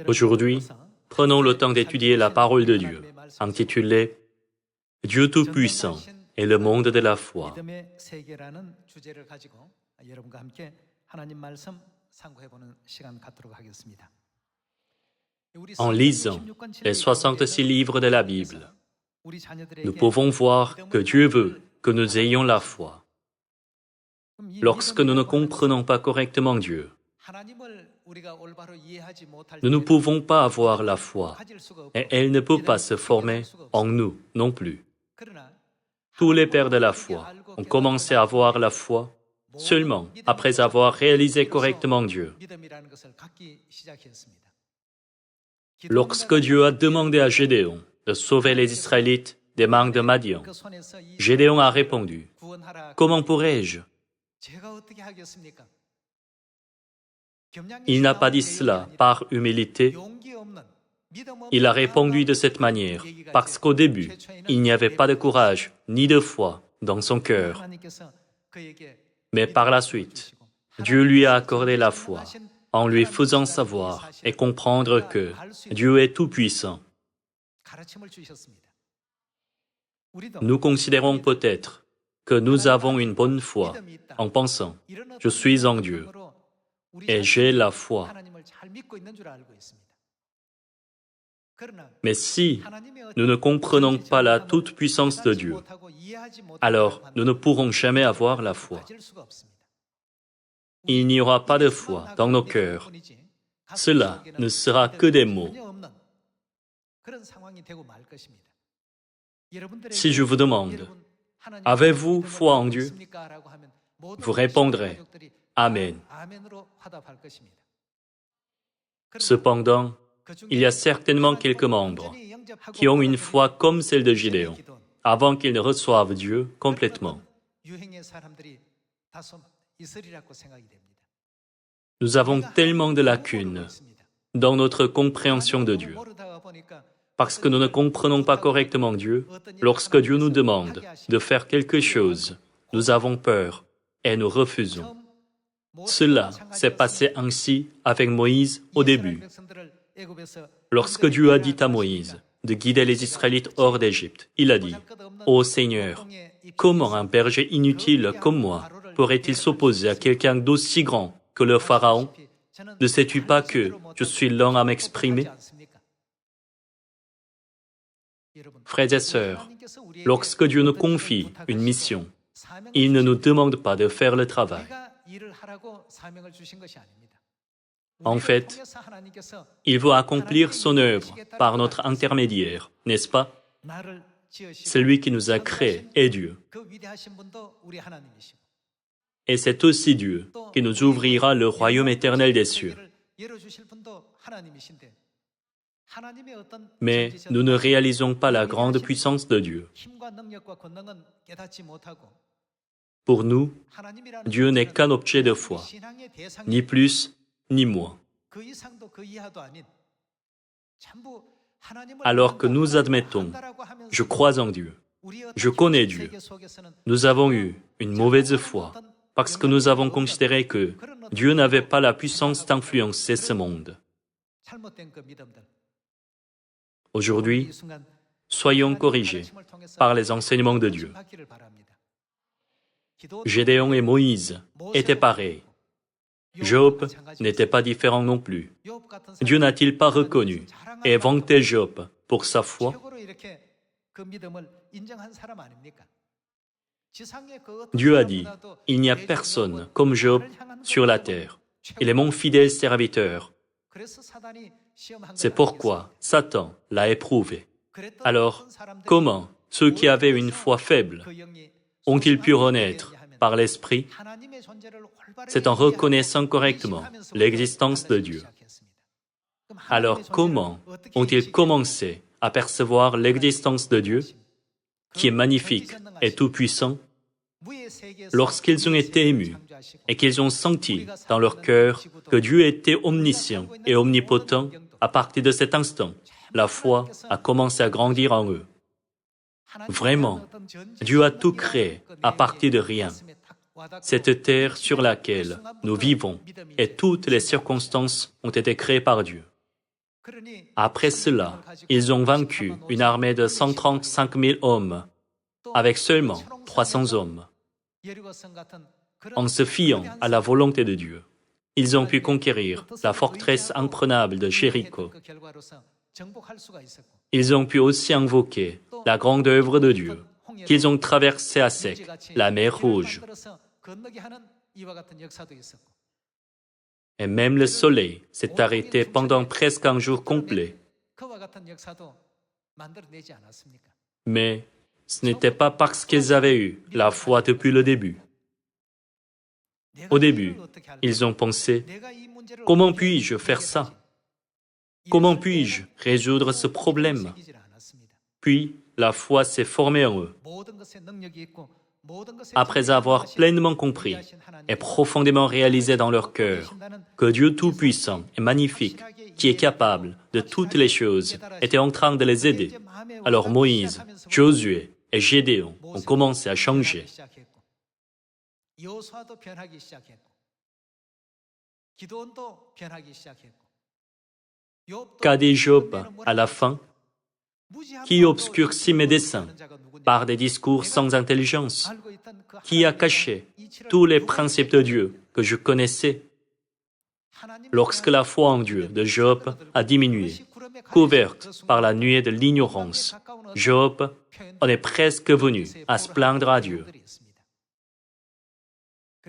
Aujourd'hui, prenons le temps d'étudier la parole de Dieu, intitulée « Dieu Tout-Puissant et le monde de la foi ». En lisant les 66 livres de la Bible, nous pouvons voir que Dieu veut que nous ayons la foi. Lorsque nous ne comprenons pas correctement Dieu, nous ne pouvons pas avoir la foi et elle ne peut pas se former en nous non plus. Tous les pères de la foi ont commencé à avoir la foi seulement après avoir réalisé correctement Dieu. Lorsque Dieu a demandé à Gédéon de sauver les Israélites des mains de Madian, Gédéon a répondu « Comment pourrais-je » Il n'a pas dit cela par humilité. Il a répondu de cette manière parce qu'au début, il n'y avait pas de courage ni de foi dans son cœur. Mais par la suite, Dieu lui a accordé la foi en lui faisant savoir et comprendre que Dieu est tout-puissant. Nous considérons peut-être que nous avons une bonne foi en pensant « Je suis en Dieu et j'ai la foi ». Mais si nous ne comprenons pas la toute-puissance de Dieu, alors nous ne pourrons jamais avoir la foi. Il n'y aura pas de foi dans nos cœurs. Cela ne sera que des mots. Si je vous demande, avez-vous foi en Dieu? Vous répondrez, Amen. Cependant, il y a certainement quelques membres qui ont une foi comme celle de Gédéon, avant qu'ils ne reçoivent Dieu complètement. Nous avons tellement de lacunes dans notre compréhension de Dieu. Parce que nous ne comprenons pas correctement Dieu, lorsque Dieu nous demande de faire quelque chose, nous avons peur et nous refusons. Cela s'est passé ainsi avec Moïse au début. Lorsque Dieu a dit à Moïse de guider les Israélites hors d'Égypte, il a dit « Ô Seigneur, comment un berger inutile comme moi pourrait-il s'opposer à quelqu'un d'aussi grand que le Pharaon? Ne sais-tu pas que je suis lent à m'exprimer ?» Frères et sœurs, lorsque Dieu nous confie une mission, il ne nous demande pas de faire le travail. En fait, il veut accomplir son œuvre par notre intermédiaire, n'est-ce pas? Celui qui nous a créés est Dieu. Et c'est aussi Dieu qui nous ouvrira le royaume éternel des cieux. Mais nous ne réalisons pas la grande puissance de Dieu. Pour nous, Dieu n'est qu'un objet de foi, ni plus ni moins. Alors que nous admettons, je crois en Dieu, je connais Dieu, nous avons eu une mauvaise foi parce que nous avons considéré que Dieu n'avait pas la puissance d'influencer ce monde. Aujourd'hui, soyons corrigés par les enseignements de Dieu. Gédéon et Moïse étaient pareils. Job n'était pas différent non plus. Dieu n'a-t-il pas reconnu et vanté Job pour sa foi? Dieu a dit, « Il n'y a personne comme Job sur la terre. Il est mon fidèle serviteur. » C'est pourquoi Satan l'a éprouvé. Alors, comment ceux qui avaient une foi faible ont-ils pu renaître par l'Esprit? C'est en reconnaissant correctement l'existence de Dieu. Alors comment ont-ils commencé à percevoir l'existence de Dieu, qui est magnifique et tout-puissant? Lorsqu'ils ont été émus et qu'ils ont senti dans leur cœur que Dieu était omniscient et omnipotent, à partir de cet instant, la foi a commencé à grandir en eux. Vraiment, Dieu a tout créé à partir de rien. Cette terre sur laquelle nous vivons et toutes les circonstances ont été créées par Dieu. Après cela, ils ont vaincu une armée de 135 000 hommes, avec seulement 300 hommes. En se fiant à la volonté de Dieu, ils ont pu conquérir la forteresse imprenable de Jéricho. Ils ont pu aussi invoquer la grande œuvre de Dieu, qu'ils ont traversée à sec, la mer Rouge. Et même le soleil s'est arrêté pendant presque un jour complet. Mais ce n'était pas parce qu'ils avaient eu la foi depuis le début. Au début, ils ont pensé, comment puis-je faire ça? Comment puis-je résoudre ce problème? Puis, la foi s'est formée en eux. Après avoir pleinement compris et profondément réalisé dans leur cœur que Dieu Tout-Puissant et magnifique, qui est capable de toutes les choses, était en train de les aider, alors Moïse, Josué et Gédéon ont commencé à changer. Qu'a dit Job à la fin? Qui obscurcit mes desseins par des discours sans intelligence? Qui a caché tous les principes de Dieu que je connaissais? Lorsque la foi en Dieu de Job a diminué, couverte par la nuée de l'ignorance, Job en est presque venu à se plaindre à Dieu.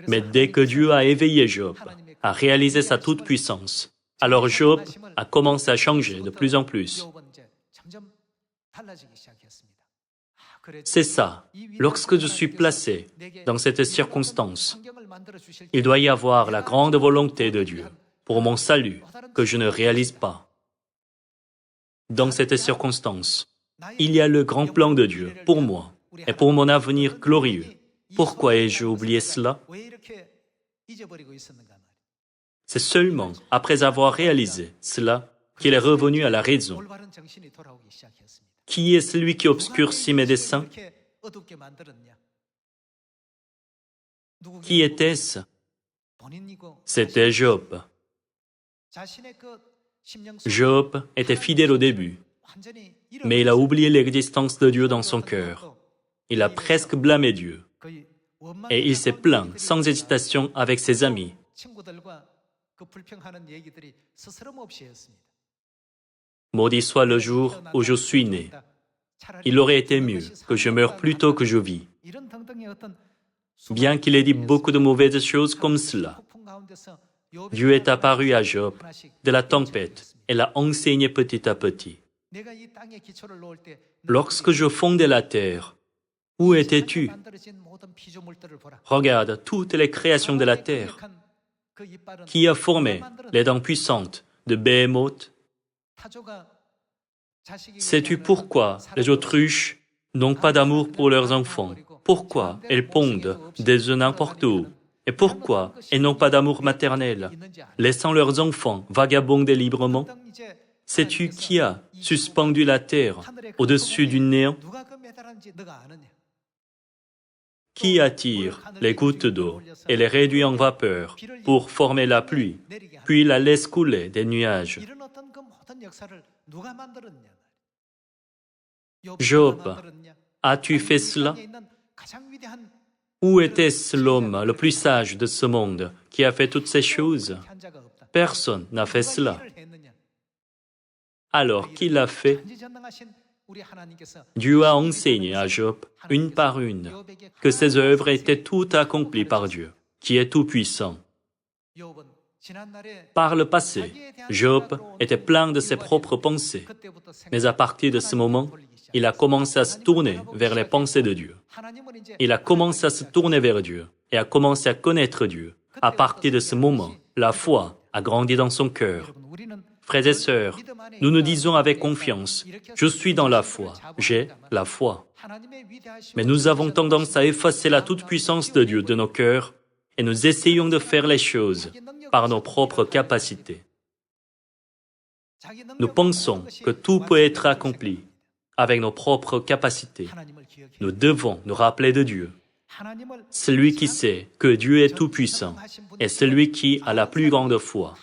Mais dès que Dieu a éveillé Job, a réalisé sa toute-puissance, alors Job a commencé à changer de plus en plus. C'est ça. Lorsque je suis placé dans cette circonstance, il doit y avoir la grande volonté de Dieu pour mon salut que je ne réalise pas. Dans cette circonstance, il y a le grand plan de Dieu pour moi et pour mon avenir glorieux. Pourquoi ai-je oublié cela? C'est seulement après avoir réalisé cela qu'il est revenu à la raison. Qui est celui qui obscurcit mes desseins? Qui était-ce? C'était Job. Job était fidèle au début, mais il a oublié l'existence de Dieu dans son cœur. Il a presque blâmé Dieu. Et il s'est plaint sans hésitation avec ses amis. Maudit soit le jour où je suis né. Il aurait été mieux que je meure plutôt que je vis. Bien qu'il ait dit beaucoup de mauvaises choses comme cela, Dieu est apparu à Job de la tempête et l'a enseigné petit à petit. Lorsque je fondais la terre, où étais-tu? Regarde toutes les créations de la terre. Qui a formé les dents puissantes de Béhémoth? Sais-tu pourquoi les autruches n'ont pas d'amour pour leurs enfants? Pourquoi elles pondent des œufs n'importe où? Et pourquoi elles n'ont pas d'amour maternel, laissant leurs enfants vagabonder librement? Sais-tu qui a suspendu la terre au-dessus du néant? Qui attire les gouttes d'eau et les réduit en vapeur pour former la pluie, puis la laisse couler des nuages? Job, as-tu fait cela? Où était-ce l'homme le plus sage de ce monde qui a fait toutes ces choses? Personne n'a fait cela. Alors, qui l'a fait? Dieu a enseigné à Job, une par une, que ses œuvres étaient toutes accomplies par Dieu, qui est tout-puissant. Par le passé, Job était plein de ses propres pensées, mais à partir de ce moment, il a commencé à se tourner vers les pensées de Dieu. Il a commencé à se tourner vers Dieu et a commencé à connaître Dieu. À partir de ce moment, la foi a grandi dans son cœur. Frères et sœurs, nous nous disons avec confiance, « Je suis dans la foi, j'ai la foi ». Mais nous avons tendance à effacer la toute-puissance de Dieu de nos cœurs et nous essayons de faire les choses par nos propres capacités. Nous pensons que tout peut être accompli avec nos propres capacités. Nous devons nous rappeler de Dieu. Celui qui sait que Dieu est tout-puissant est celui qui a la plus grande foi.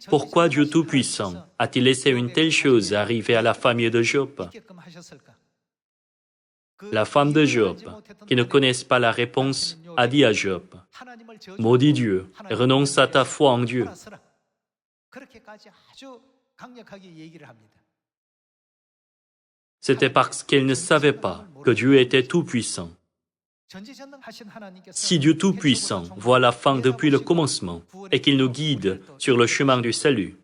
Pourquoi Dieu Tout-Puissant a-t-il laissé une telle chose arriver à la famille de Job? La femme de Job, qui ne connaisse pas la réponse, a dit à Job, « Maudit Dieu, renonce à ta foi en Dieu. » C'était parce qu'elle ne savait pas que Dieu était tout-puissant. Si Dieu Tout-Puissant voit la fin depuis le commencement et qu'il nous guide sur le chemin du salut,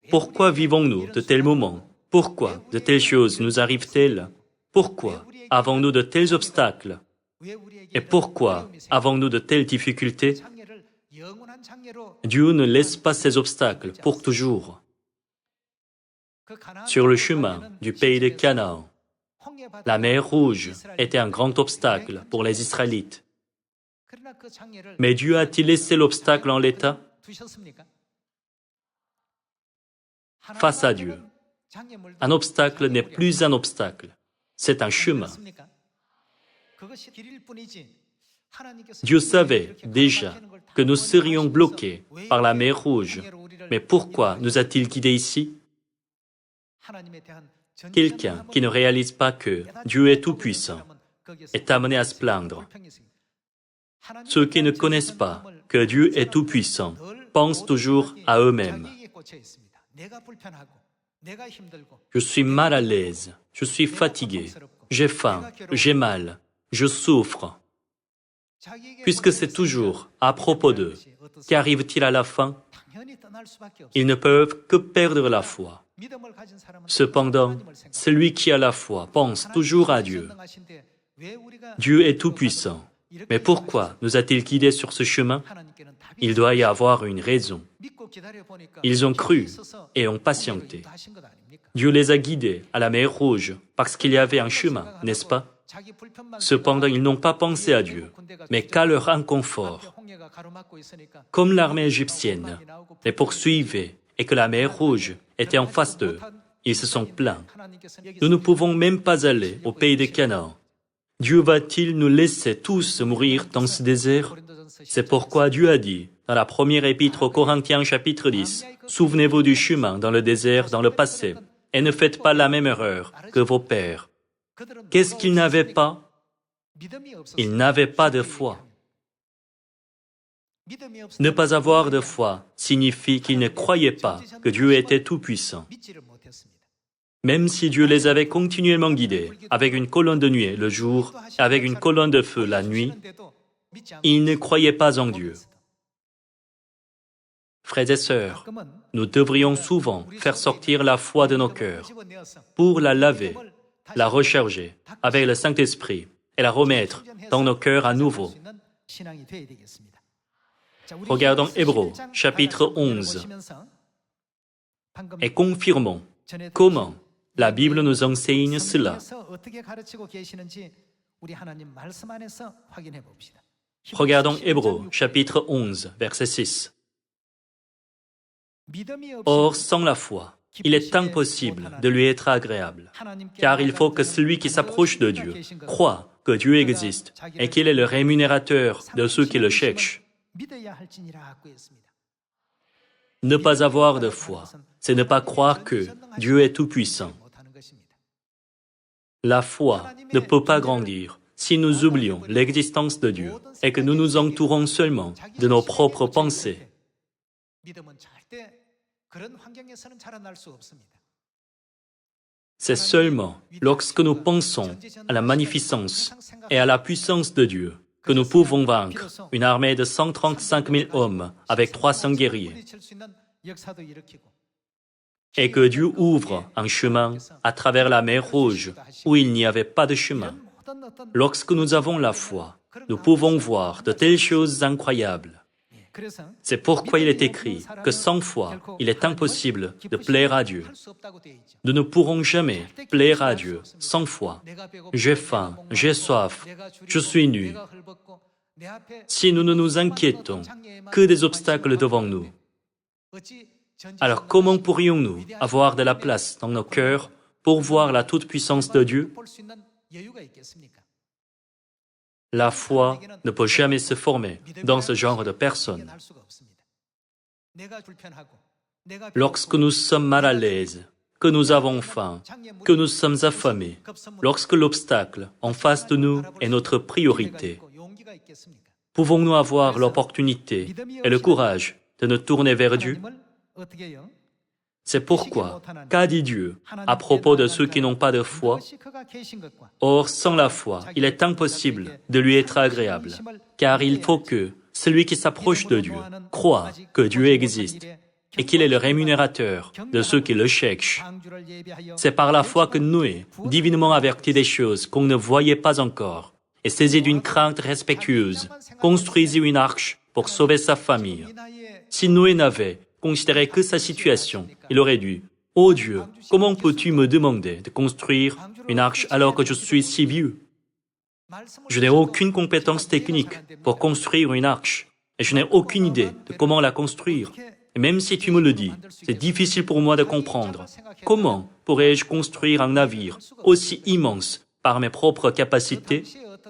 pourquoi vivons-nous de tels moments? Pourquoi de telles choses nous arrivent-elles? Pourquoi avons-nous de tels obstacles? Et pourquoi avons-nous de telles difficultés? Dieu ne laisse pas ces obstacles pour toujours. Sur le chemin du pays de Canaan, la mer Rouge était un grand obstacle pour les Israélites. Mais Dieu a-t-il laissé l'obstacle en l'état? Face à Dieu, un obstacle n'est plus un obstacle, c'est un chemin. Dieu savait déjà que nous serions bloqués par la mer Rouge. Mais pourquoi nous a-t-il guidés ici? Quelqu'un qui ne réalise pas que Dieu est tout-puissant est amené à se plaindre. Ceux qui ne connaissent pas que Dieu est tout-puissant pensent toujours à eux-mêmes. Je suis mal à l'aise, je suis fatigué, j'ai faim, j'ai mal, je souffre. Puisque c'est toujours à propos d'eux, qu'arrive-t-il à la fin? Ils ne peuvent que perdre la foi. Cependant, celui qui a la foi pense toujours à Dieu. Dieu est tout-puissant. Mais pourquoi nous a-t-il guidés sur ce chemin? Il doit y avoir une raison. Ils ont cru et ont patienté. Dieu les a guidés à la mer Rouge parce qu'il y avait un chemin, n'est-ce pas? Cependant, ils n'ont pas pensé à Dieu, mais qu'à leur inconfort. Comme l'armée égyptienne les poursuivait et que la mer Rouge était en face d'eux, ils se sont plaints. Nous ne pouvons même pas aller au pays de Canaan. Dieu va-t-il nous laisser tous mourir dans ce désert? C'est pourquoi Dieu a dit, dans la première épître aux Corinthiens chapitre 10, « Souvenez-vous du chemin dans le désert dans le passé, et ne faites pas la même erreur que vos pères. » Qu'est-ce qu'ils n'avaient pas? Ils n'avaient pas de foi. Ne pas avoir de foi signifie qu'ils ne croyaient pas que Dieu était tout-puissant. Même si Dieu les avait continuellement guidés, avec une colonne de nuée le jour et avec une colonne de feu la nuit, ils ne croyaient pas en Dieu. Frères et sœurs, nous devrions souvent faire sortir la foi de nos cœurs pour la laver, la recharger avec le Saint-Esprit et la remettre dans nos cœurs à nouveau. Regardons Hébreux, chapitre 11, et confirmons comment la Bible nous enseigne cela. Regardons Hébreux, chapitre 11, verset 6. Or, sans la foi, il est impossible de lui être agréable, car il faut que celui qui s'approche de Dieu croie que Dieu existe et qu'il est le rémunérateur de ceux qui le cherchent. Ne pas avoir de foi, c'est ne pas croire que Dieu est tout-puissant. La foi ne peut pas grandir si nous oublions l'existence de Dieu et que nous nous entourons seulement de nos propres pensées. C'est seulement lorsque nous pensons à la magnificence et à la puissance de Dieu que nous pouvons vaincre une armée de 135 000 hommes avec 300 guerriers. Et que Dieu ouvre un chemin à travers la mer Rouge où il n'y avait pas de chemin. Lorsque nous avons la foi, nous pouvons voir de telles choses incroyables. C'est pourquoi il est écrit que sans foi, il est impossible de plaire à Dieu. Nous ne pourrons jamais plaire à Dieu sans foi. J'ai faim, j'ai soif, je suis nu. Si nous ne nous inquiétons que des obstacles devant nous, alors comment pourrions-nous avoir de la place dans nos cœurs pour voir la toute-puissance de Dieu? La foi ne peut jamais se former dans ce genre de personnes. Lorsque nous sommes mal à l'aise, que nous avons faim, que nous sommes affamés, lorsque l'obstacle en face de nous est notre priorité, pouvons-nous avoir l'opportunité et le courage de nous tourner vers Dieu? C'est pourquoi, qu'a dit Dieu à propos de ceux qui n'ont pas de foi? Or, sans la foi, il est impossible de lui être agréable, car il faut que celui qui s'approche de Dieu croit que Dieu existe et qu'il est le rémunérateur de ceux qui le cherchent. C'est par la foi que Noé, divinement averti des choses qu'on ne voyait pas encore, et saisi d'une crainte respectueuse, construisit une arche pour sauver sa famille. Si Noé n'avait considéré que sa situation, il aurait dit « Ô Dieu, comment peux-tu me demander de construire une arche alors que je suis si vieux? Je n'ai aucune compétence technique pour construire une arche, et je n'ai aucune idée de comment la construire. Et même si tu me le dis, c'est difficile pour moi de comprendre. Comment pourrais-je construire un navire aussi immense par mes propres capacités?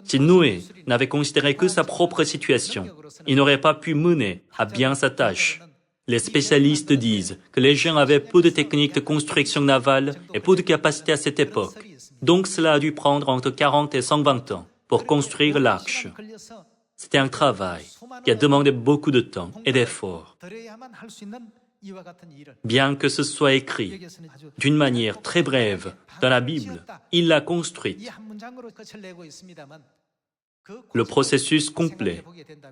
Si Noé n'avait considéré que sa propre situation, il n'aurait pas pu mener à bien sa tâche. Les spécialistes disent que les gens avaient peu de techniques de construction navale et peu de capacités à cette époque. Donc cela a dû prendre entre 40 et 120 ans pour construire l'arche. C'était un travail qui a demandé beaucoup de temps et d'efforts. Bien que ce soit écrit d'une manière très brève dans la Bible, il l'a construite. Le processus complet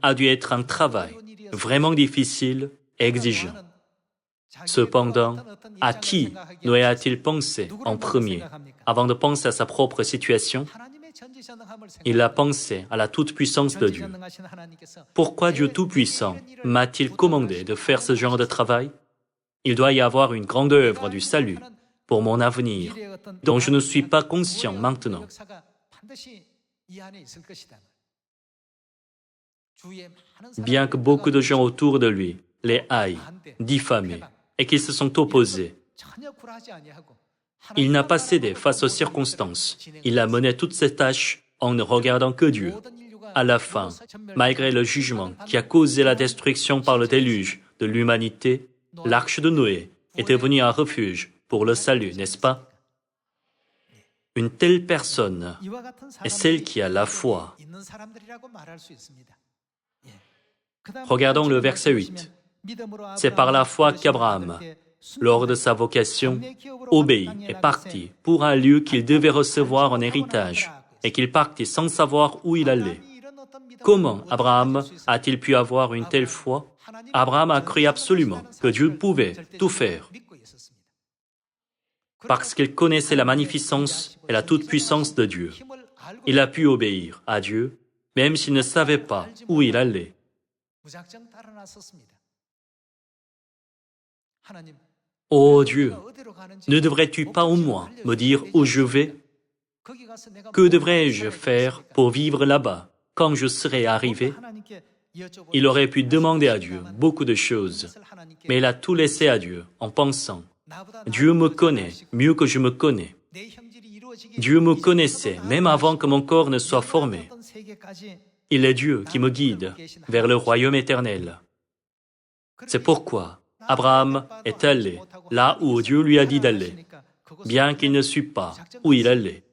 a dû être un travail vraiment difficile et exigeant. Cependant, à qui Noé a-t-il pensé en premier avant de penser à sa propre situation? Il a pensé à la toute-puissance de Dieu. Pourquoi Dieu Tout-Puissant m'a-t-il commandé de faire ce genre de travail? Il doit y avoir une grande œuvre du salut pour mon avenir, dont je ne suis pas conscient maintenant. Bien que beaucoup de gens autour de lui les haït, diffamé, et qu'ils se sont opposés, il n'a pas cédé face aux circonstances. Il a mené toutes ses tâches en ne regardant que Dieu. À la fin, malgré le jugement qui a causé la destruction par le déluge de l'humanité, l'arche de Noé est devenue un refuge pour le salut, n'est-ce pas? Une telle personne est celle qui a la foi. Regardons le verset 8. C'est par la foi qu'Abraham, lors de sa vocation, obéit et partit pour un lieu qu'il devait recevoir en héritage, et qu'il partit sans savoir où il allait. Comment Abraham a-t-il pu avoir une telle foi? Abraham a cru absolument que Dieu pouvait tout faire. Parce qu'il connaissait la magnificence et la toute-puissance de Dieu, il a pu obéir à Dieu, même s'il ne savait pas où il allait. Ô Dieu, ne devrais-tu pas au moins me dire où je vais? Que devrais-je faire pour vivre là-bas quand je serai arrivé? Il aurait pu demander à Dieu beaucoup de choses, mais il a tout laissé à Dieu en pensant « Dieu me connaît mieux que je me connais. Dieu me connaissait même avant que mon corps ne soit formé. Il est Dieu qui me guide vers le royaume éternel. » C'est pourquoi Abraham est allé là où Dieu lui a dit d'aller, bien qu'il ne sût pas où il allait.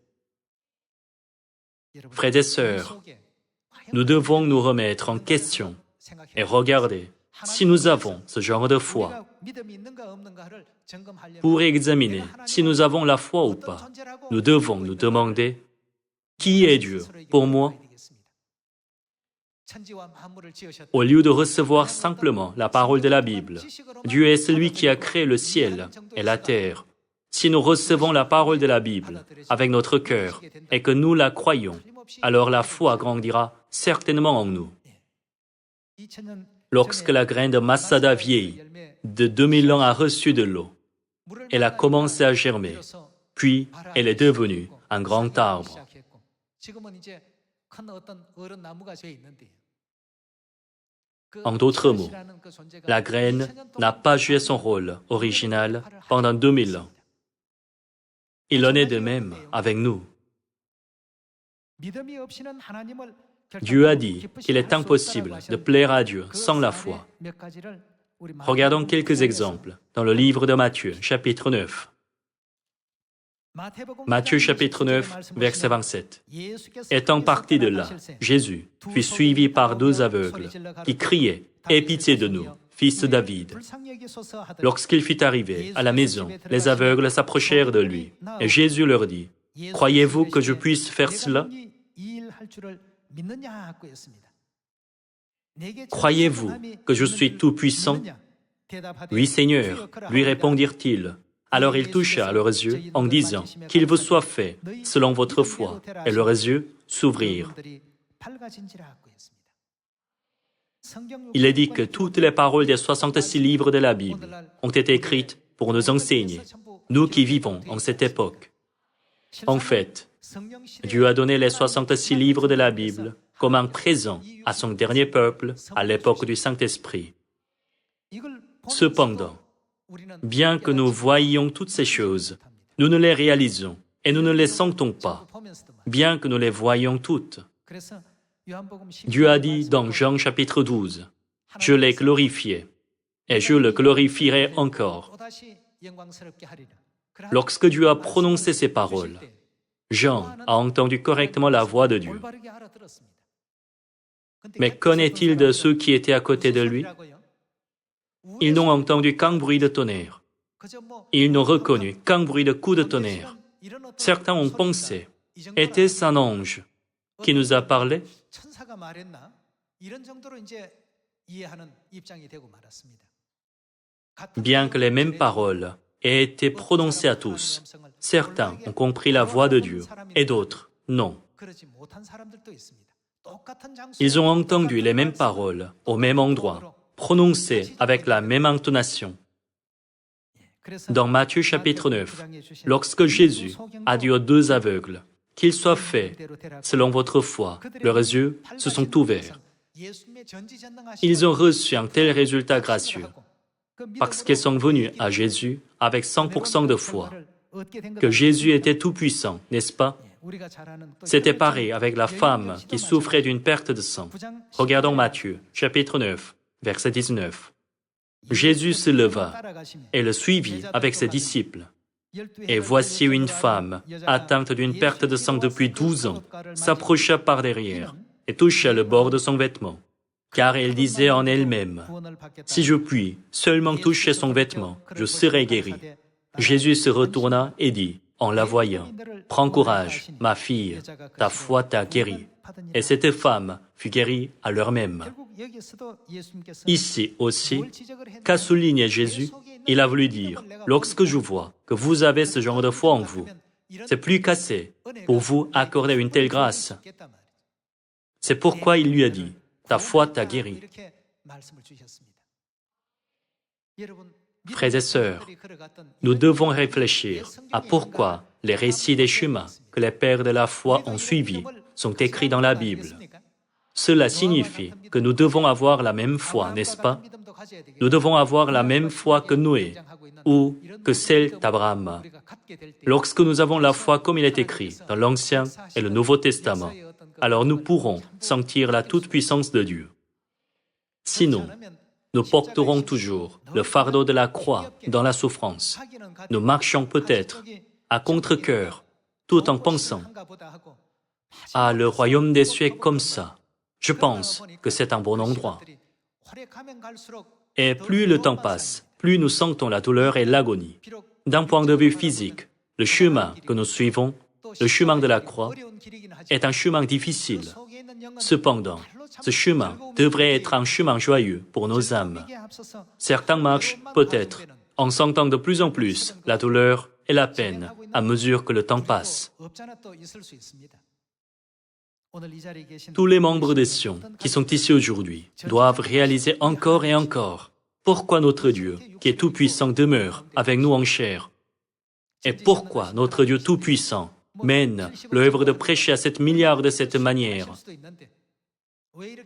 Frères et sœurs, nous devons nous remettre en question et regarder si nous avons ce genre de foi pour examiner si nous avons la foi ou pas. Nous devons nous demander qui est Dieu pour moi? Au lieu de recevoir simplement la parole de la Bible, Dieu est celui qui a créé le ciel et la terre. Si nous recevons la parole de la Bible avec notre cœur et que nous la croyons, alors la foi grandira certainement en nous. Lorsque la graine de Masada vieillie de 2000 ans a reçu de l'eau, elle a commencé à germer, puis elle est devenue un grand arbre. En d'autres mots, la graine n'a pas joué son rôle original pendant 2000 ans. Il en est de même avec nous. Dieu a dit qu'il est impossible de plaire à Dieu sans la foi. Regardons quelques exemples dans le livre de Matthieu, chapitre 9. Matthieu chapitre 9, verset 27. Étant parti de là, Jésus fut suivi par deux aveugles qui criaient « Aie pitié de nous, fils de David !» Lorsqu'il fut arrivé à la maison, les aveugles s'approchèrent de lui et Jésus leur dit « Croyez-vous que je puisse faire cela ? Croyez-vous que je suis tout-puissant ? Oui, Seigneur, lui répondirent-ils. Alors il toucha leurs yeux en disant « Qu'il vous soit fait selon votre foi », et leurs yeux s'ouvrirent. Il est dit que toutes les paroles des 66 livres de la Bible ont été écrites pour nous enseigner, nous qui vivons en cette époque. En fait, Dieu a donné les 66 livres de la Bible comme un présent à son dernier peuple à l'époque du Saint-Esprit. Cependant, bien que nous voyions toutes ces choses, nous ne les réalisons et nous ne les sentons pas, bien que nous les voyions toutes. Dieu a dit dans Jean chapitre 12, « Je l'ai glorifié et je le glorifierai encore. » Lorsque Dieu a prononcé ces paroles, Jean a entendu correctement la voix de Dieu. Mais qu'en est-il de ceux qui étaient à côté de lui? Ils n'ont entendu qu'un bruit de tonnerre. Ils n'ont reconnu qu'un bruit de coup de tonnerre. Certains ont pensé, était-ce un ange qui nous a parlé? Bien que les mêmes paroles aient été prononcées à tous, certains ont compris la voix de Dieu et d'autres, non. Ils ont entendu les mêmes paroles au même endroit, prononcées avec la même intonation. Dans Matthieu chapitre 9, lorsque Jésus a dit aux deux aveugles qu'il soit fait selon votre foi, leurs yeux se sont ouverts. Ils ont reçu un tel résultat gracieux parce qu'ils sont venus à Jésus avec 100% de foi, que Jésus était tout-puissant, n'est-ce pas? C'était pareil avec la femme qui souffrait d'une perte de sang. Regardons Matthieu, chapitre 9, verset 19. Jésus se leva et le suivit avec ses disciples. Et voici une femme, atteinte d'une perte de sang depuis 12 ans, s'approcha par derrière et toucha le bord de son vêtement. Car elle disait en elle-même, « Si je puis seulement toucher son vêtement, je serai guéri. » Jésus se retourna et dit, en la voyant, « Prends courage, ma fille, ta foi t'a guérie. » Et cette femme fut guérie à l'heure même. Ici aussi, qu'a souligné Jésus, il a voulu dire, « Lorsque je vois que vous avez ce genre de foi en vous, c'est plus qu'assez pour vous accorder une telle grâce. » C'est pourquoi il lui a dit, « Ta foi t'a guéri. » Frères et sœurs, nous devons réfléchir à pourquoi les récits des chemins que les pères de la foi ont suivis sont écrits dans la Bible. Cela signifie que nous devons avoir la même foi, n'est-ce pas? Nous devons avoir la même foi que Noé ou que celle d'Abraham. Lorsque nous avons la foi comme il est écrit dans l'Ancien et le Nouveau Testament, alors nous pourrons sentir la toute-puissance de Dieu. Sinon, nous porterons toujours le fardeau de la croix dans la souffrance. Nous marchons peut-être à contre-cœur, tout en pensant « Ah, le royaume des cieux est comme ça. Je pense que c'est un bon endroit. » Et plus le temps passe, plus nous sentons la douleur et l'agonie. D'un point de vue physique, le chemin que nous suivons, le chemin de la croix, est un chemin difficile. Cependant, ce chemin devrait être un chemin joyeux pour nos âmes. Certains marchent, peut-être, en sentant de plus en plus la douleur et la peine à mesure que le temps passe. Tous les membres des Sion qui sont ici aujourd'hui doivent réaliser encore et encore pourquoi notre Dieu, qui est tout-puissant, demeure avec nous en chair, et pourquoi notre Dieu tout-puissant mène l'œuvre de prêcher à 7 milliards de cette manière,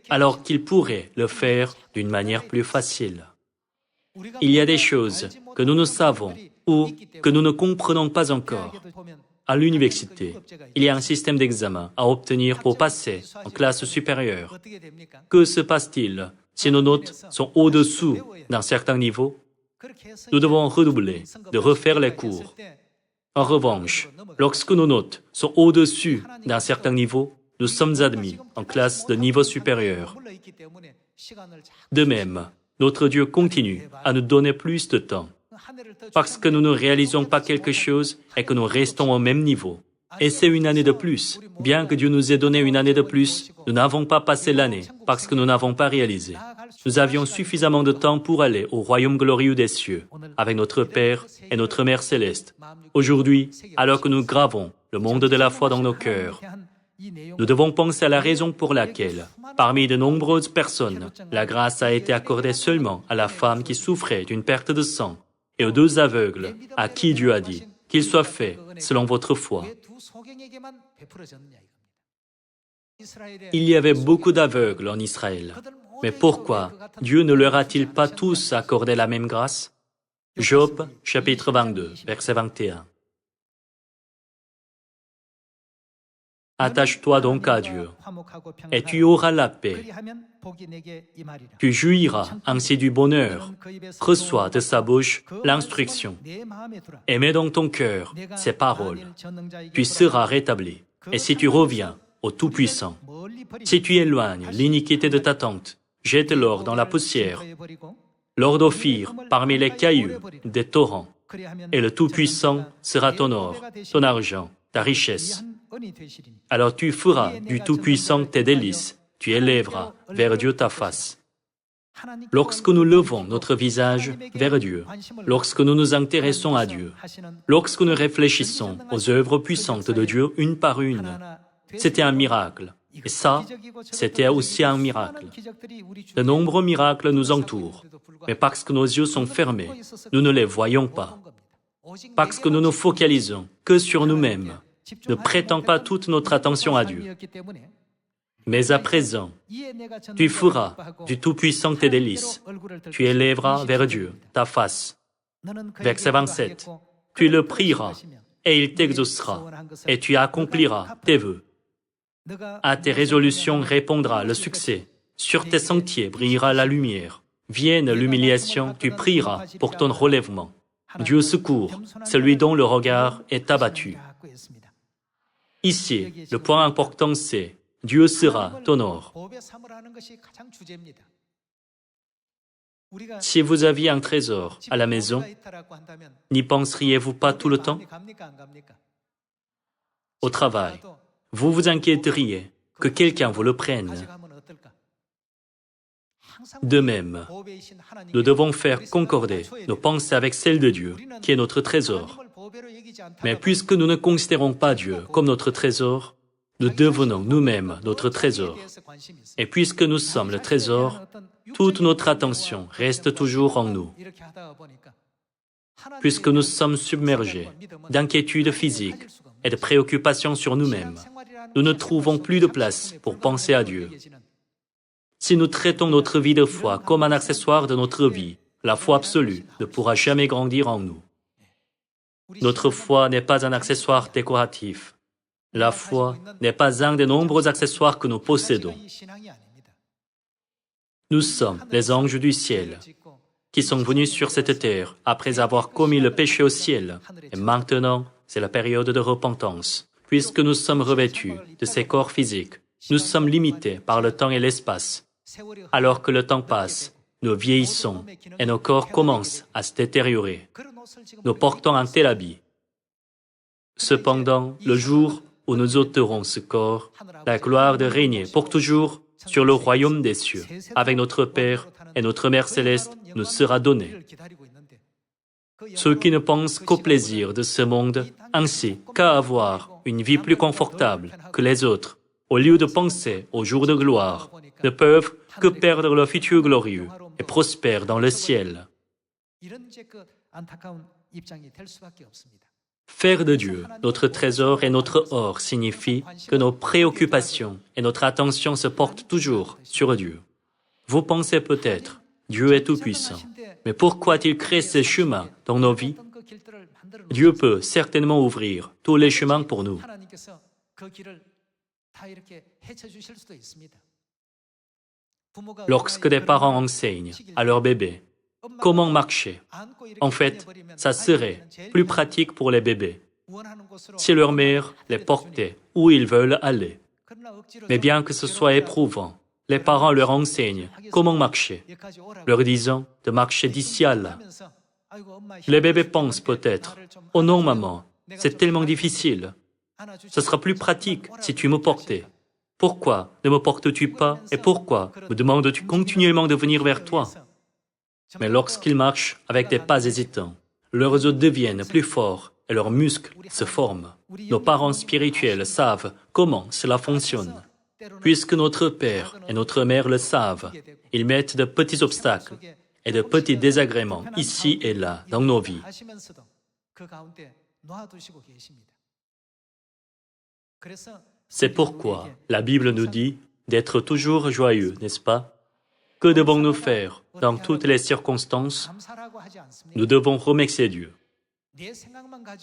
alors qu'il pourrait le faire d'une manière plus facile. Il y a des choses que nous ne savons ou que nous ne comprenons pas encore. À l'université, il y a un système d'examen à obtenir pour passer en classe supérieure. Que se passe-t-il si nos notes sont au-dessous d'un certain niveau? Nous devons redoubler, de refaire les cours. En revanche, lorsque nos notes sont au-dessus d'un certain niveau, nous sommes admis en classe de niveau supérieur. De même, notre Dieu continue à nous donner plus de temps, parce que nous ne réalisons pas quelque chose et que nous restons au même niveau. Et c'est une année de plus. Bien que Dieu nous ait donné une année de plus, nous n'avons pas passé l'année parce que nous n'avons pas réalisé. Nous avions suffisamment de temps pour aller au royaume glorieux des cieux, avec notre Père et notre Mère céleste. Aujourd'hui, alors que nous gravons le monde de la foi dans nos cœurs, nous devons penser à la raison pour laquelle, parmi de nombreuses personnes, la grâce a été accordée seulement à la femme qui souffrait d'une perte de sang et aux deux aveugles à qui Dieu a dit qu'il soit fait selon votre foi. Il y avait beaucoup d'aveugles en Israël. Mais pourquoi Dieu ne leur a-t-il pas tous accordé la même grâce? Job, chapitre 22, verset 21. Attache-toi donc à Dieu, et tu auras la paix. Tu jouiras ainsi du bonheur. Reçois de sa bouche l'instruction. Et mets dans ton cœur ses paroles. Tu seras rétabli. Et si tu reviens au Tout-Puissant, si tu éloignes l'iniquité de ta tente, jette l'or dans la poussière, l'or d'Ophir parmi les cailloux des torrents, et le Tout-Puissant sera ton or, ton argent, ta richesse. Alors tu feras du Tout-Puissant tes délices, tu élèveras vers Dieu ta face. Lorsque nous levons notre visage vers Dieu, lorsque nous nous intéressons à Dieu, lorsque nous réfléchissons aux œuvres puissantes de Dieu une par une, c'était un miracle. Et ça, c'était aussi un miracle. De nombreux miracles nous entourent, mais parce que nos yeux sont fermés, nous ne les voyons pas. Parce que nous nous focalisons que sur nous-mêmes, ne prêtons pas toute notre attention à Dieu. Mais à présent, tu feras du Tout-Puissant tes délices. Tu élèveras vers Dieu ta face. Verset 27. Tu le prieras, et il t'exaucera, et tu accompliras tes vœux. À tes résolutions répondra le succès. Sur tes sentiers brillera la lumière. Vienne l'humiliation, tu prieras pour ton relèvement. Dieu secourt celui dont le regard est abattu. Ici, le point important c'est Dieu sera ton or. Si vous aviez un trésor à la maison, n'y penseriez-vous pas tout le temps? Au travail, vous vous inquiéteriez que quelqu'un vous le prenne. De même, nous devons faire concorder nos pensées avec celles de Dieu, qui est notre trésor. Mais puisque nous ne considérons pas Dieu comme notre trésor, nous devenons nous-mêmes notre trésor. Et puisque nous sommes le trésor, toute notre attention reste toujours en nous. Puisque nous sommes submergés d'inquiétudes physiques et de préoccupations sur nous-mêmes, nous ne trouvons plus de place pour penser à Dieu. Si nous traitons notre vie de foi comme un accessoire de notre vie, la foi absolue ne pourra jamais grandir en nous. Notre foi n'est pas un accessoire décoratif. La foi n'est pas un des nombreux accessoires que nous possédons. Nous sommes les anges du ciel qui sont venus sur cette terre après avoir commis le péché au ciel. Et maintenant, c'est la période de repentance. Puisque nous sommes revêtus de ces corps physiques, nous sommes limités par le temps et l'espace. Alors que le temps passe, nous vieillissons et nos corps commencent à se détériorer. Nous portons un tel habit. Cependant, le jour où nous ôterons ce corps, la gloire de régner pour toujours sur le royaume des cieux, avec notre Père et notre Mère céleste, nous sera donnée. Ceux qui ne pensent qu'au plaisir de ce monde, ainsi qu'à avoir une vie plus confortable que les autres, au lieu de penser au jour de gloire, ne peuvent que perdre le futur glorieux et prospèrent dans le ciel. Faire de Dieu notre trésor et notre or signifie que nos préoccupations et notre attention se portent toujours sur Dieu. Vous pensez peut-être, Dieu est tout-puissant, mais pourquoi a-t-il créé ces chemins dans nos vies? Dieu peut certainement ouvrir tous les chemins pour nous. Lorsque des parents enseignent à leur bébé comment marcher, en fait, ça serait plus pratique pour les bébés si leur mère les portait où ils veulent aller. Mais bien que ce soit éprouvant, les parents leur enseignent comment marcher, leur disant de marcher d'ici à là. Les bébés pensent peut-être « Oh non, maman, c'est tellement difficile. Ce sera plus pratique si tu me portais. Pourquoi ne me portes-tu pas et pourquoi me demandes-tu continuellement de venir vers toi ?» Mais lorsqu'ils marchent avec des pas hésitants, leurs os deviennent plus forts et leurs muscles se forment. Nos parents spirituels savent comment cela fonctionne. Puisque notre père et notre mère le savent, ils mettent de petits obstacles et de petits désagréments ici et là dans nos vies. C'est pourquoi la Bible nous dit d'être toujours joyeux, n'est-ce pas? Que devons-nous faire dans toutes les circonstances? Nous devons remercier Dieu.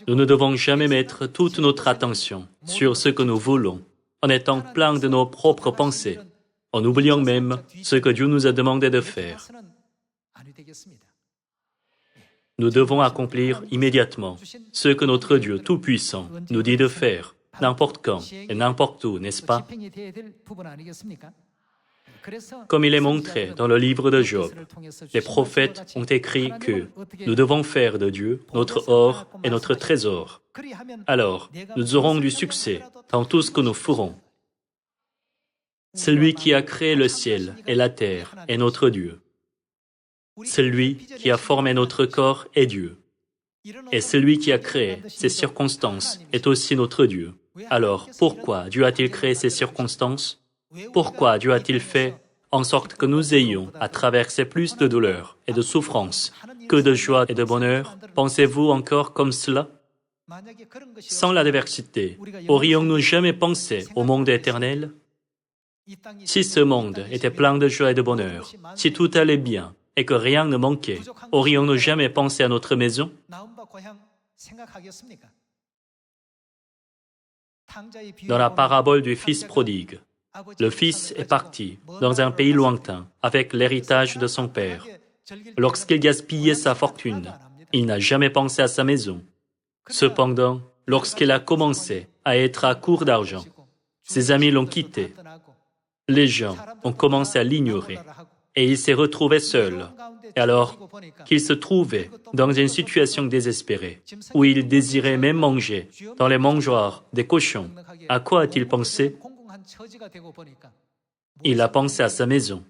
Nous ne devons jamais mettre toute notre attention sur ce que nous voulons, en étant plein de nos propres pensées, en oubliant même ce que Dieu nous a demandé de faire. Nous devons accomplir immédiatement ce que notre Dieu Tout-Puissant nous dit de faire, n'importe quand et n'importe où, n'est-ce pas? Comme il est montré dans le livre de Job, les prophètes ont écrit que nous devons faire de Dieu notre or et notre trésor. Alors, nous aurons du succès dans tout ce que nous ferons. Celui qui a créé le ciel et la terre est notre Dieu. Celui qui a formé notre corps est Dieu. Et celui qui a créé ces circonstances est aussi notre Dieu. Alors, pourquoi Dieu a-t-il créé ces circonstances? Pourquoi Dieu a-t-il fait en sorte que nous ayons à traverser plus de douleurs et de souffrances que de joie et de bonheur? Pensez-vous encore comme cela? Sans l'adversité, aurions-nous jamais pensé au monde éternel? Si ce monde était plein de joie et de bonheur, si tout allait bien et que rien ne manquait, aurions-nous jamais pensé à notre maison? Dans la parabole du fils prodigue, le fils est parti dans un pays lointain avec l'héritage de son père. Lorsqu'il gaspillait sa fortune, il n'a jamais pensé à sa maison. Cependant, lorsqu'il a commencé à être à court d'argent, ses amis l'ont quitté. Les gens ont commencé à l'ignorer et il s'est retrouvé seul. Et alors qu'il se trouvait dans une situation désespérée, où il désirait même manger dans les mangeoires des cochons, à quoi a-t-il pensé? Il a pensé à sa maison.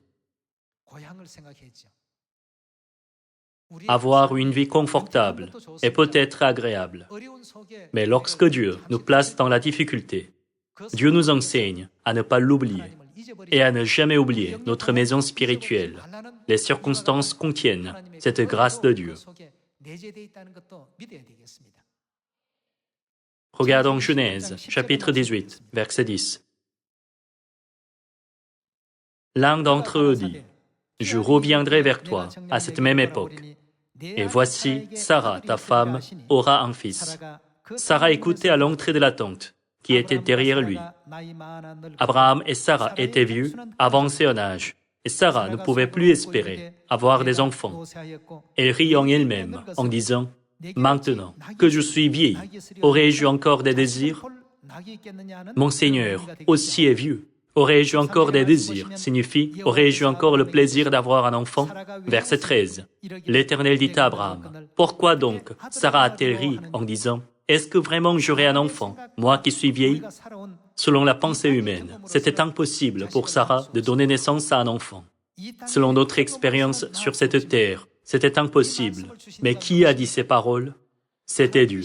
Avoir une vie confortable est peut-être agréable, mais lorsque Dieu nous place dans la difficulté, Dieu nous enseigne à ne pas l'oublier et à ne jamais oublier notre maison spirituelle. Les circonstances contiennent cette grâce de Dieu. Regardons Genèse, chapitre 18, verset 10. L'un d'entre eux dit, « Je reviendrai vers toi à cette même époque. Et voici, Sarah, ta femme, aura un fils. » Sarah écoutait à l'entrée de la tente, qui était derrière lui. Abraham et Sarah étaient vieux, avancés en âge, et Sarah ne pouvait plus espérer avoir des enfants. Elle rit en elle-même en disant, « Maintenant que je suis vieille, aurais-je encore des désirs? Mon Seigneur aussi est vieux. Aurais-je encore des désirs signifie, aurais-je encore le plaisir d'avoir un enfant? Verset 13. L'Éternel dit à Abraham, « Pourquoi donc Sarah a-t-elle ri en disant, « Est-ce que vraiment j'aurai un enfant, moi qui suis vieille ?» Selon la pensée humaine, c'était impossible pour Sarah de donner naissance à un enfant. Selon notre expérience sur cette terre, c'était impossible. Mais qui a dit ces paroles? C'était Dieu.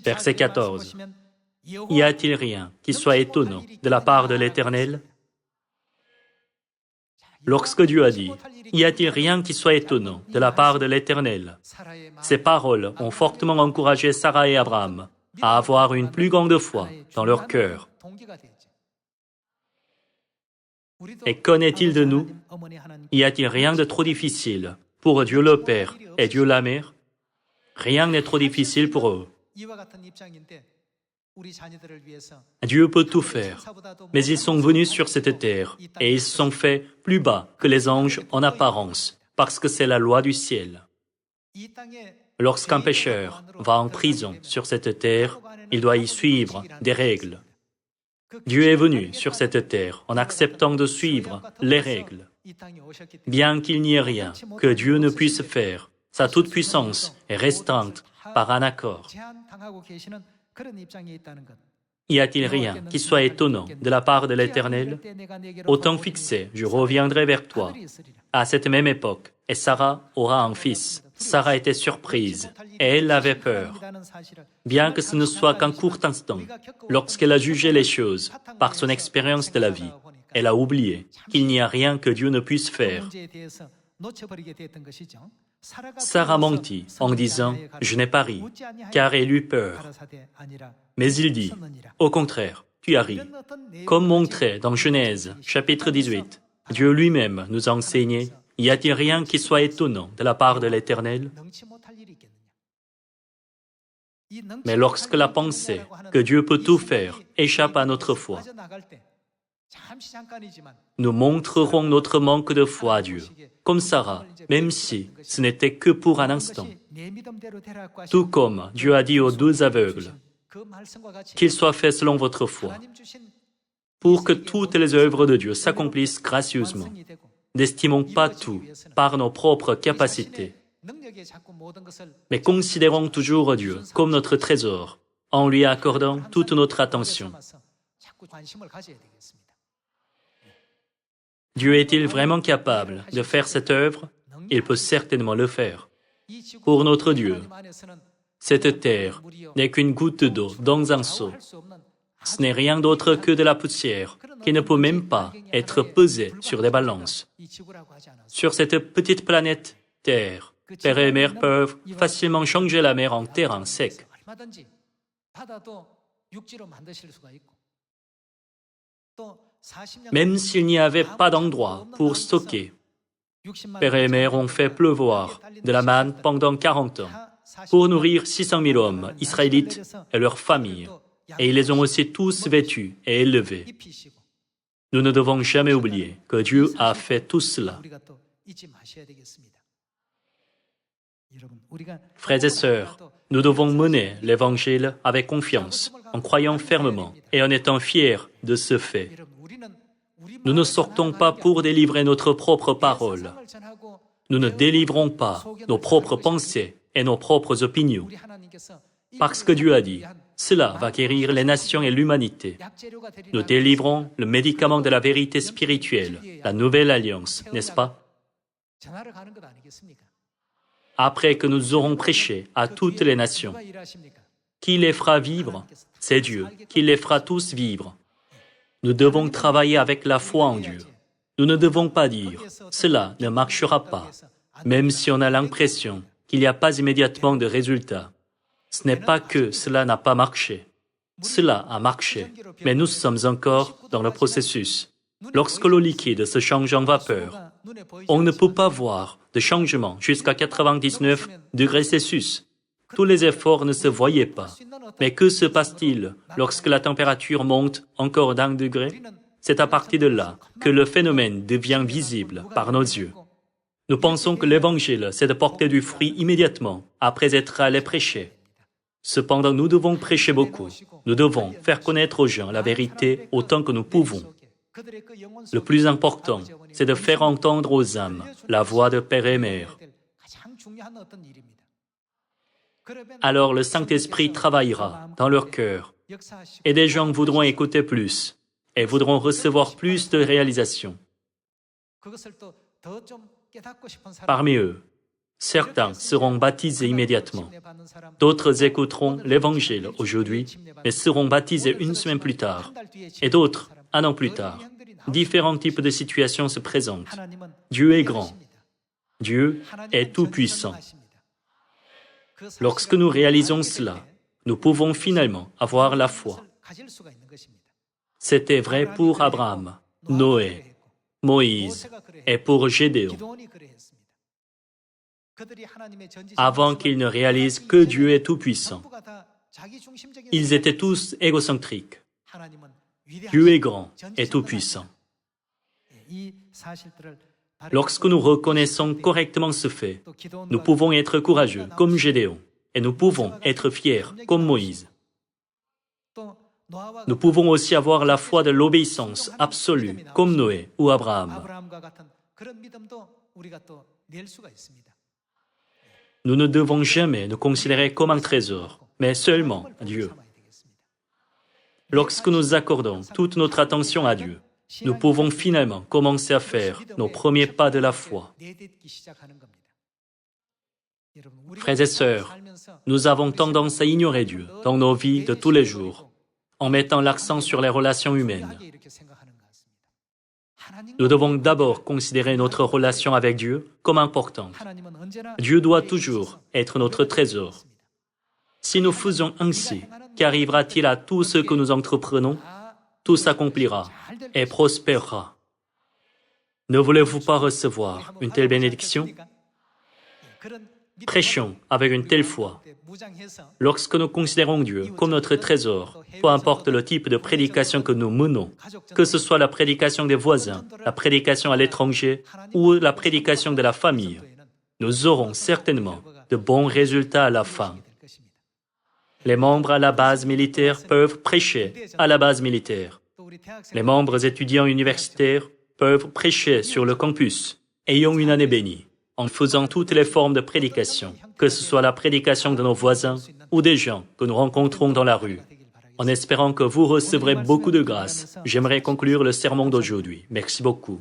Verset 14. Y a-t-il rien qui soit étonnant de la part de l'Éternel? Lorsque Dieu a dit, y a-t-il rien qui soit étonnant de la part de l'Éternel? Ces paroles ont fortement encouragé Sarah et Abraham à avoir une plus grande foi dans leur cœur. Et qu'en est-il de nous? Y a-t-il rien de trop difficile pour Dieu le Père et Dieu la Mère? Rien n'est trop difficile pour eux. Dieu peut tout faire, mais ils sont venus sur cette terre et ils se sont faits plus bas que les anges en apparence, parce que c'est la loi du ciel. Lorsqu'un pécheur va en prison sur cette terre, il doit y suivre des règles. Dieu est venu sur cette terre en acceptant de suivre les règles. Bien qu'il n'y ait rien que Dieu ne puisse faire, sa toute-puissance est restreinte par un accord. Y a-t-il rien qui soit étonnant de la part de l'Éternel? Au temps fixé, je reviendrai vers toi. À cette même époque, et Sarah aura un fils. Sarah était surprise et elle avait peur. Bien que ce ne soit qu'un court instant, lorsqu'elle a jugé les choses par son expérience de la vie, elle a oublié qu'il n'y a rien que Dieu ne puisse faire. Sarah mentit en disant « Je n'ai pas ri », car elle eut peur. Mais il dit « Au contraire, tu as ri ». Comme montré dans Genèse, chapitre 18, Dieu lui-même nous a enseigné « Y a-t-il rien qui soit étonnant de la part de l'Éternel ?» Mais lorsque la pensée que Dieu peut tout faire échappe à notre foi, nous montrerons notre manque de foi à Dieu, comme Sarah, même si ce n'était que pour un instant. Tout comme Dieu a dit aux 2 aveugles, qu'il soit fait selon votre foi, pour que toutes les œuvres de Dieu s'accomplissent gracieusement. N'estimons pas tout par nos propres capacités, mais considérons toujours Dieu comme notre trésor, en lui accordant toute notre attention. Dieu est-il vraiment capable de faire cette œuvre? Il peut certainement le faire. Pour notre Dieu, cette terre n'est qu'une goutte d'eau dans un seau. Ce n'est rien d'autre que de la poussière qui ne peut même pas être pesée sur des balances. Sur cette petite planète Terre, Père et Mère peuvent facilement changer la mer en terrain sec. Même s'il n'y avait pas d'endroit pour stocker, Père et Mère ont fait pleuvoir de la manne pendant 40 ans pour nourrir 600 000 hommes israélites et leurs familles. Et ils les ont aussi tous vêtus et élevés. Nous ne devons jamais oublier que Dieu a fait tout cela. Frères et sœurs, nous devons mener l'Évangile avec confiance, en croyant fermement et en étant fiers de ce fait. Nous ne sortons pas pour délivrer notre propre parole. Nous ne délivrons pas nos propres pensées et nos propres opinions. Parce que Dieu a dit, cela va guérir les nations et l'humanité. Nous délivrons le médicament de la vérité spirituelle, la nouvelle alliance, n'est-ce pas? Après que nous aurons prêché à toutes les nations, qui les fera vivre? C'est Dieu qui les fera tous vivre. Nous devons travailler avec la foi en Dieu. Nous ne devons pas dire « cela ne marchera pas », même si on a l'impression qu'il n'y a pas immédiatement de résultat. Ce n'est pas que cela n'a pas marché. Cela a marché, mais nous sommes encore dans le processus. Lorsque l'eau liquide se change en vapeur, on ne peut pas voir de changement jusqu'à 99 degrés Celsius. Tous les efforts ne se voyaient pas. Mais que se passe-t-il lorsque la température monte encore d'1 degré? C'est à partir de là que le phénomène devient visible par nos yeux. Nous pensons que l'Évangile, c'est de porter du fruit immédiatement après être allé prêcher. Cependant, nous devons prêcher beaucoup. Nous devons faire connaître aux gens la vérité autant que nous pouvons. Le plus important, c'est de faire entendre aux âmes la voix de Père et Mère. Alors le Saint-Esprit travaillera dans leur cœur et des gens voudront écouter plus et voudront recevoir plus de réalisations. Parmi eux, certains seront baptisés immédiatement. D'autres écouteront l'Évangile aujourd'hui, mais seront baptisés 1 semaine plus tard. Et d'autres, 1 an plus tard. Différents types de situations se présentent. Dieu est grand. Dieu est tout-puissant. Lorsque nous réalisons cela, nous pouvons finalement avoir la foi. C'était vrai pour Abraham, Noé, Moïse et pour Gédéon. avant qu'ils ne réalisent que Dieu est tout-puissant. Ils étaient tous égocentriques. Dieu est grand et tout-puissant. Lorsque nous reconnaissons correctement ce fait, nous pouvons être courageux comme Gédéon et nous pouvons être fiers comme Moïse. Nous pouvons aussi avoir la foi de l'obéissance absolue comme Noé ou Abraham. Nous ne devons jamais nous considérer comme un trésor, mais seulement Dieu. Lorsque nous accordons toute notre attention à Dieu, nous pouvons finalement commencer à faire nos premiers pas de la foi. Frères et sœurs, nous avons tendance à ignorer Dieu dans nos vies de tous les jours, en mettant l'accent sur les relations humaines. Nous devons d'abord considérer notre relation avec Dieu comme importante. Dieu doit toujours être notre trésor. Si nous faisons ainsi, qu'arrivera-t-il à tout ce que nous entreprenons? Tout s'accomplira et prospérera. Ne voulez-vous pas recevoir une telle bénédiction? Prêchons avec une telle foi. Lorsque nous considérons Dieu comme notre trésor, peu importe le type de prédication que nous menons, que ce soit la prédication des voisins, la prédication à l'étranger ou la prédication de la famille, nous aurons certainement de bons résultats à la fin. Les membres à la base militaire peuvent prêcher à la base militaire. Les membres étudiants universitaires peuvent prêcher sur le campus. Ayons une année bénie en faisant toutes les formes de prédication, que ce soit la prédication de nos voisins ou des gens que nous rencontrons dans la rue. En espérant que vous recevrez beaucoup de grâce, j'aimerais conclure le sermon d'aujourd'hui. Merci beaucoup.